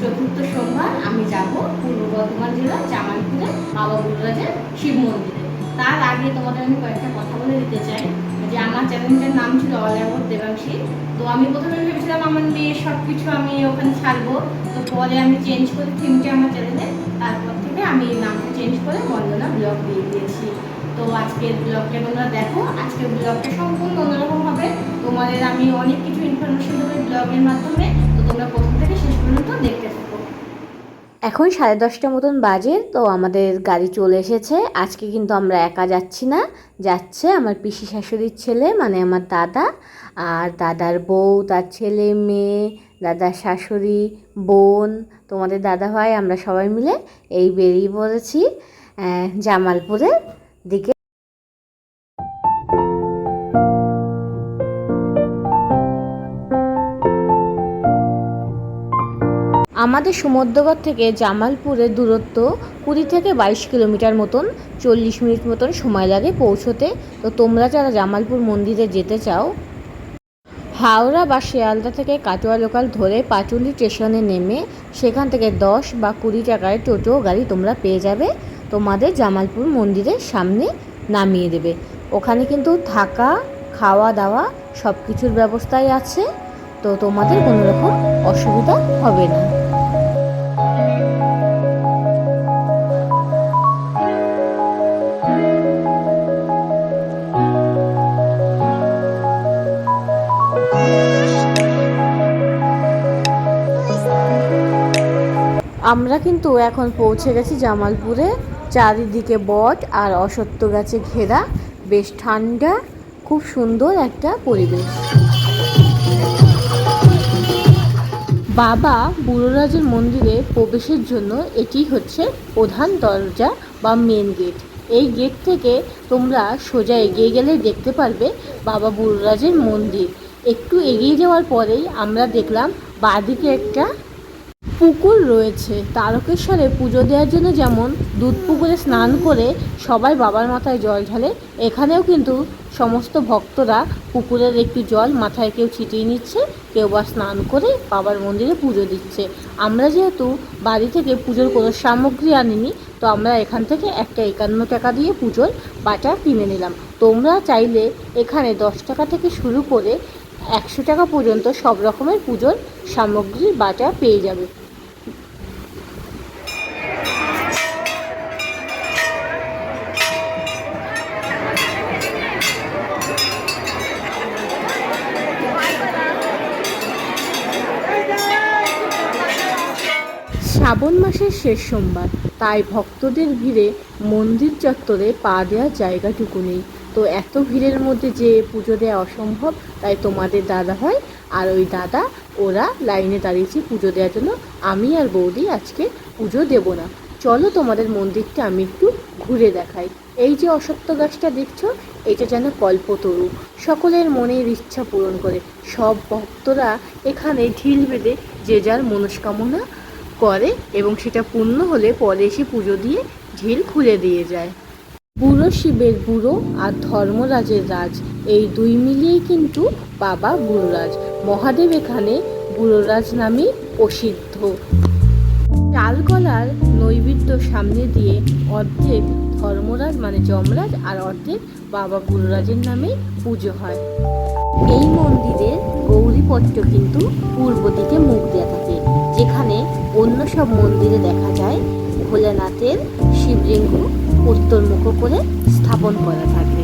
চতুর্থ সোমবার আমি যাব পূর্ব বর্ধমান জেলার জামালপুরে বাবা বুড়োরাজের শিব মন্দিরে। তার আগে তোমাদের আমি কয়েকটা কথা বলে দিতে চাই যে আমার চ্যানেলটার নাম ছিল অল অ্যাবাউট দেবাংশী। তো আমি প্রথমে ভেবেছিলাম আমার মেয়ের সব কিছু আমি ওখানে ছাড়বো, তো পরে আমি চেঞ্জ করে থিমটা আমার চ্যানেলে, তারপর থেকে আমি নামটা চেঞ্জ করে বন্দনা ব্লগ দিয়ে দিয়েছি। তো আজকের ব্লগটা তোমরা দেখো, আজকের ব্লগটা সম্পূর্ণ অন্যরকম হবে। তোমাদের আমি অনেক কিছু ইনফরমেশন দেবো ব্লগের মাধ্যমে, তো তোমরা প্রথম থেকে শেষ পর্যন্ত দেখতে থাকো। এখন 10:30 মতন বাজে, তো আমাদের গাড়ি চলে এসেছে। আজকে কিন্তু আমরা একা যাচ্ছি না, যাচ্ছে আমার পিসি শাশুড়ির ছেলে মানে আমার দাদা, আর দাদার বউ, তার ছেলে মেয়ে, দাদার শাশুড়ি, বোন, তোমাদের দাদা ভাই, আমরা সবাই মিলে এই বেরিয়ে পড়েছি জামালপুরের দিকে। আমাদের সমুদ্রগড় থেকে জামালপুরের দূরত্ব 20 থেকে 22 কিলোমিটার মতন, 40 মিনিট মতন সময় লাগে পৌঁছতে। তো তোমরা যারা জামালপুর মন্দিরে যেতে চাও, হাওড়া বা শিয়ালদা থেকে কাটোয়া লোকাল ধরে পাটুলি স্টেশনে নেমে সেখান থেকে 10 বা 20 টাকায় টোটো গাড়ি তোমরা পেয়ে যাবে, তোমাদের জামালপুর মন্দিরের সামনে নামিয়ে দেবে। ওখানে কিন্তু থাকা, খাওয়া দাওয়া সব কিছুর ব্যবস্থাই আছে, তো তোমাদের কোনো রকম অসুবিধা হবে না। আমরা কিন্তু এখন পৌঁছে গেছি জামালপুরে। চারিদিকে বট আর অশ্বত্থ গাছে ঘেরা, বেশ ঠান্ডা, খুব সুন্দর একটা পরিবেশ। বাবা বুড়োরাজের মন্দিরে প্রবেশের জন্য এটি হচ্ছে প্রধান দরজা বা মেন গেট। এই গেট থেকে তোমরা সোজা এগিয়ে গেলে দেখতে পারবে বাবা বুড়োরাজের মন্দির। একটু এগিয়ে যাওয়ার পরেই আমরা দেখলাম বাঁদিকে একটা পুকুর রয়েছে। তারকেশ্বরে পুজো দেওয়ার জন্য যেমন দুধ পুকুরে স্নান করে সবাই বাবার মাথায় জল ঢালে, এখানেও কিন্তু সমস্ত ভক্তরা পুকুরের একটু জল মাথায় কেউ ছিটিয়ে নিচ্ছে, কেউ বা স্নান করে বাবার মন্দিরে পুজো দিচ্ছে। আমরা যেহেতু বাড়ি থেকে পুজোর কোনো সামগ্রী আনিনি, তো আমরা এখান থেকে একটা 51 টাকা দিয়ে পুজোর বাটা কিনে নিলাম। তোমরা চাইলে এখানে 10 টাকা থেকে শুরু করে 100 টাকা পর্যন্ত সব রকমের পুজোর সামগ্রীর বাটা পেয়ে যাবে। শ্রাবণ মাসের শেষ সোমবার, তাই ভক্তদের ভিড়ে মন্দির চত্বরে পা দেওয়ার জায়গাটুকু নেই। তো এত ভিড়ের মধ্যে যে পুজো দেওয়া অসম্ভব, তাই তোমাদের দাদা হয় আর ওই দাদা ওরা লাইনে দাঁড়িয়েছি পুজো দেওয়ার জন্য। আমি আর বৌদি আজকে পুজো দেব না। চলো তোমাদের মন্দিরটা আমি একটু ঘুরে দেখাই। এই যে অশ্বত্থ গাছটা দেখছো, এটা যেন কল্পতরু, সকলের মনের ইচ্ছা পূরণ করে। সব ভক্তরা এখানে ঢিল বেঁধে যে যার মনস্কামনা করে এবং সেটা পূর্ণ হলে পরে এসে পুজো দিয়ে ঢিল খুলে দিয়ে যায়। বুড়ো শিবের বুড়ো আর ধর্মরাজের রাজ, এই দুই মিলিয়েই কিন্তু বাবা বুড়োরাজ। মহাদেব এখানে বুড়োরাজ নামে প্রসিদ্ধ। চালকলার নৈবেদ্য সামনে দিয়ে অর্ধেক ধর্মরাজ মানে যমরাজ আর অর্ধেক বাবা বুড়োরাজের নামে পুজো হয়। এই মন্দিরের গৌরীপট্ট কিন্তু পূর্ব দিকে মুখ দেওয়া থাকে, যেখানে অন্য সব মন্দিরে দেখা যায় ভোলেনাথের শিবলিঙ্গ উত্তরমুখ করে স্থাপন করা থাকে।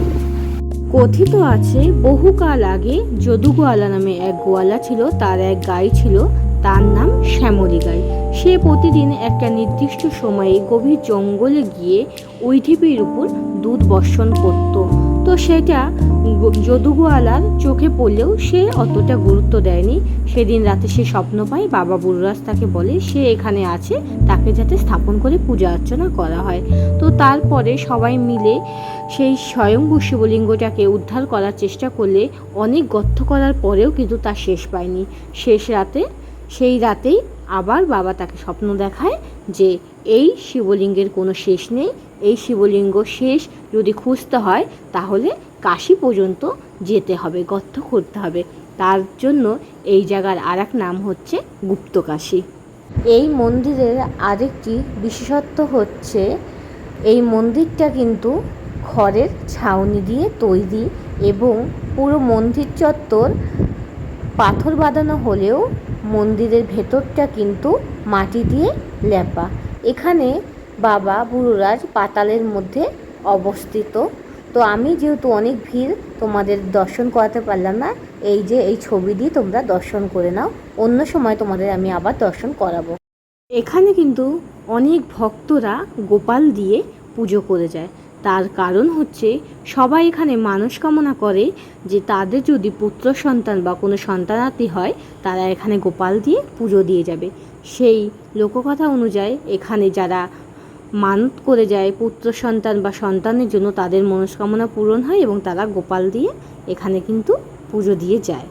কথিত আছে বহুকাল আগে যদু গোয়ালা নামে এক গোয়ালা ছিল, তার এক গাই ছিল, তার নাম শ্যামলী গাই। সে প্রতিদিন একটা নির্দিষ্ট সময়ে গভীর জঙ্গলে গিয়ে ওই ঢিপির উপর দুধ বর্ষণ করত। তো সেটা যদুগোয়ালার চোখে পড়লেও সে অতটা গুরুত্ব দেয়নি। সেদিন রাতে সে স্বপ্ন পায়, বাবা বুড়োরাজ তাকে বলে সে এখানে আছে, তাকে যাতে স্থাপন করে পূজা অর্চনা করা হয়। তো তারপরে সবাই মিলে সেই স্বয়ংভূ শিবলিঙ্গটাকে উদ্ধার করার চেষ্টা করলে অনেক গর্ত করার পরেও কিন্তু তা শেষ পায়নি। সেই রাতেই আবার বাবা তাকে স্বপ্ন দেখায় যে এই শিবলিঙ্গের কোনো শেষ নেই, এই শিবলিঙ্গ শেষ যদি খুঁজতে হয় তাহলে কাশী পর্যন্ত যেতে হবে, গর্ত করতে হবে। তার জন্য এই জায়গার আর এক নাম হচ্ছে গুপ্তকাশী। এই মন্দিরের আরেকটি বিশেষত্ব হচ্ছে এই মন্দিরটা কিন্তু খড়ের ছাউনি দিয়ে তৈরি এবং পুরো মন্দির চত্বর পাথর বাঁধানো হলেও মন্দিরের ভেতরটা কিন্তু মাটি দিয়ে লেপা। এখানে বাবা বুড়োরাজ পাতালের মধ্যে অবস্থিত। তো আমি যেহেতু অনেক ভিড় তোমাদের দর্শন করাতে পারলাম না, এই যে এই ছবি দিয়ে তোমরা দর্শন করে নাও, অন্য সময় তোমাদের আমি আবার দর্শন করাবো। এখানে কিন্তু অনেক ভক্তরা গোপাল দিয়ে পুজো করে যায়। তার কারণ হচ্ছে সবাই এখানে মানসকামনা করে যে তাদের যদি পুত্র সন্তান বা কোনো সন্তানাদি হয় তারা এখানে গোপাল দিয়ে পুজো দিয়ে যাবে। সেই লোককথা অনুযায়ী এখানে যারা মানত করে যায় পুত্র সন্তান বা সন্তানের জন্য তাদের মনস্কামনা পূরণ হয় এবং তারা গোপাল দিয়ে এখানে কিন্তু পুজো দিয়ে যায়।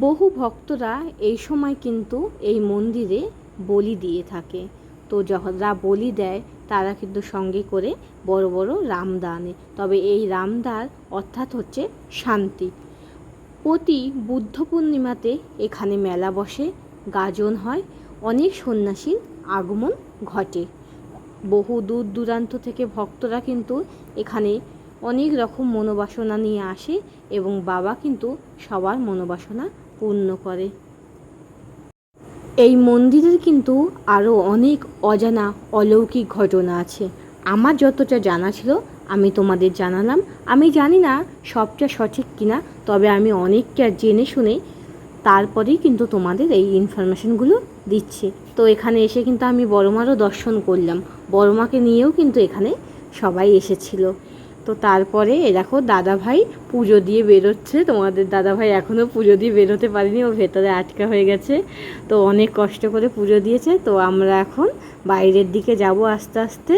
বহু ভক্তরা এই সময় কিন্তু এই মন্দিরে বলি দিয়ে থাকে। তো যারা বলি দেয় তারা কিন্তু সঙ্গে করে বড় বড় রামদা আনে। তবে এই রামদার অর্থাৎ হচ্ছে শান্তি। প্রতি বুদ্ধ পূর্ণিমাতে এখানে মেলা বসে, গাজন হয়, অনেক সন্ন্যাসীর আগমন ঘটে। বহু দূর দূরান্ত থেকে ভক্তরা কিন্তু এখানে অনেক রকম মনোবাসনা নিয়ে আসে এবং বাবা কিন্তু সবার মনোবাসনা পূর্ণ করে। এই মন্দিরের কিন্তু আরও অনেক অজানা অলৌকিক ঘটনা আছে। আমার যতটা জানা ছিল আমি তোমাদের জানালাম। আমি জানি না সবটা সঠিক কিনা, তবে আমি অনেকটা জেনে শুনে তারপরেই কিন্তু তোমাদের এই ইনফরমেশনগুলো দিচ্ছি। তো এখানে এসে কিন্তু আমি বড়মারও দর্শন করলাম, বড়মাকে নিয়েও কিন্তু এখানে সবাই এসেছিল। তো তারপরে দেখো দাদাভাই পুজো দিয়ে বেরোচ্ছে। তোমাদের দাদাভাই এখনও পুজো দিয়ে বেরোতে পারেনি, ও ভেতরে আটকা হয়ে গেছে। তো অনেক কষ্ট করে পুজো দিয়েছে। তো আমরা এখন বাইরের দিকে যাব আস্তে আস্তে।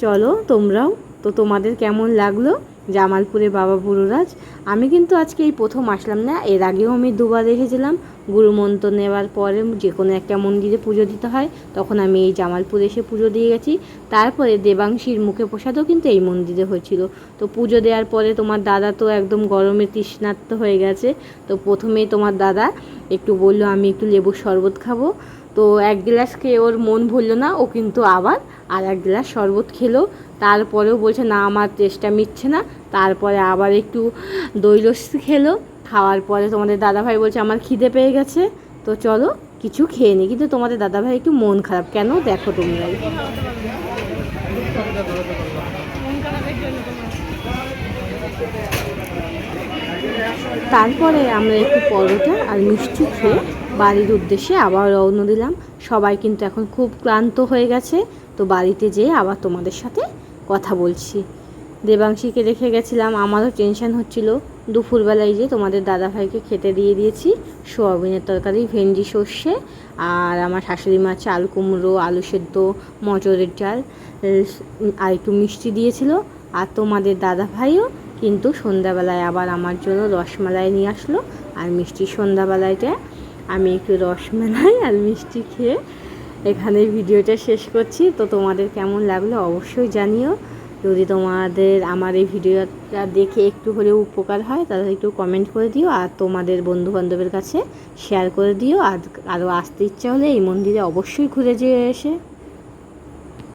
চলো তোমরাও। তো তোমাদের কেমন লাগলো জামালপুরে বাবা বুড়োরাজ? আমি কিন্তু আজকে এই প্রথম আসলাম না, এর আগেও আমি দুবার এসেছিলাম। গুরুমন্ত্র নেওয়ার পরে যে কোনো একটা মন্দিরে পুজো দিতে হয়, তখন আমি এই জামালপুরে এসে পুজো দিয়ে গেছি। তারপরে দেবাংশীর মুখে প্রসাদও কিন্তু এই মন্দিরে হয়েছিল। তো পুজো দেওয়ার পরে তোমার দাদা তো একদম গরমে তৃষ্ণার্ত হয়ে গেছে। তো প্রথমেই তোমার দাদা একটু বললো আমি একটু লেবুর শরবত খাবো। তো এক গ্লাস খেয়ে ওর মন ভরলো না, ও কিন্তু আবার আর এক গ্লাস শরবত খেলো। তারপরেও বলছে না আমার টেস্টটা মিটছে না। তারপরে আবার একটু দই লস্যি খেলো। খাওয়ার পরে তোমাদের দাদাভাই বলছে আমার খিদে পেয়ে গেছে, তো চলো কিছু খেয়ে নিই। কিন্তু তোমাদের দাদাভাই একটু মন খারাপ, কেন দেখো তোমরাই। তারপরে আমরা একটু পরোটা আর মিষ্টি খেয়ে বাড়ির উদ্দেশ্যে আবার রওনা দিলাম। সবাই কিন্তু এখন খুব ক্লান্ত হয়ে গেছে। তো বাড়িতে যেয়ে আবার তোমাদের সাথে কথা বলছি। দেবাংশীকে রেখে গেছিলাম, আমারও টেনশান হচ্ছিল। দুপুরবেলায় যে তোমাদের দাদাভাইকে খেতে দিয়ে দিয়েছি সোয়াবিনের তরকারি, ভেন্ডি সর্ষে, আর আমার শাশুড়ি মা চাল কুমড়ো, আলু সেদ্ধ, মটরের ডাল আর একটু মিষ্টি দিয়েছিল। আর তোমাদের দাদাভাইও কিন্তু সন্ধ্যাবেলায় আবার আমার জন্য রসমালাই নিয়ে আসলো আর মিষ্টি। সন্ধ্যাবেলায়টা আমি একটু রসমালাই আর মিষ্টি খেয়ে এখানে ভিডিওটা শেষ করছি। তো তোমাদের কেমন লাগলো অবশ্যই জানিও। যদি তোমাদের আমার এই ভিডিওটা দেখে একটু হলেও উপকার হয় তাহলে একটু কমেন্ট করে দিও, আর তোমাদের বন্ধুবান্ধবের কাছে শেয়ার করে দিও। আর আরও আসতে ইচ্ছা হলে এই মন্দিরে অবশ্যই ঘুরে যেয়ে এসে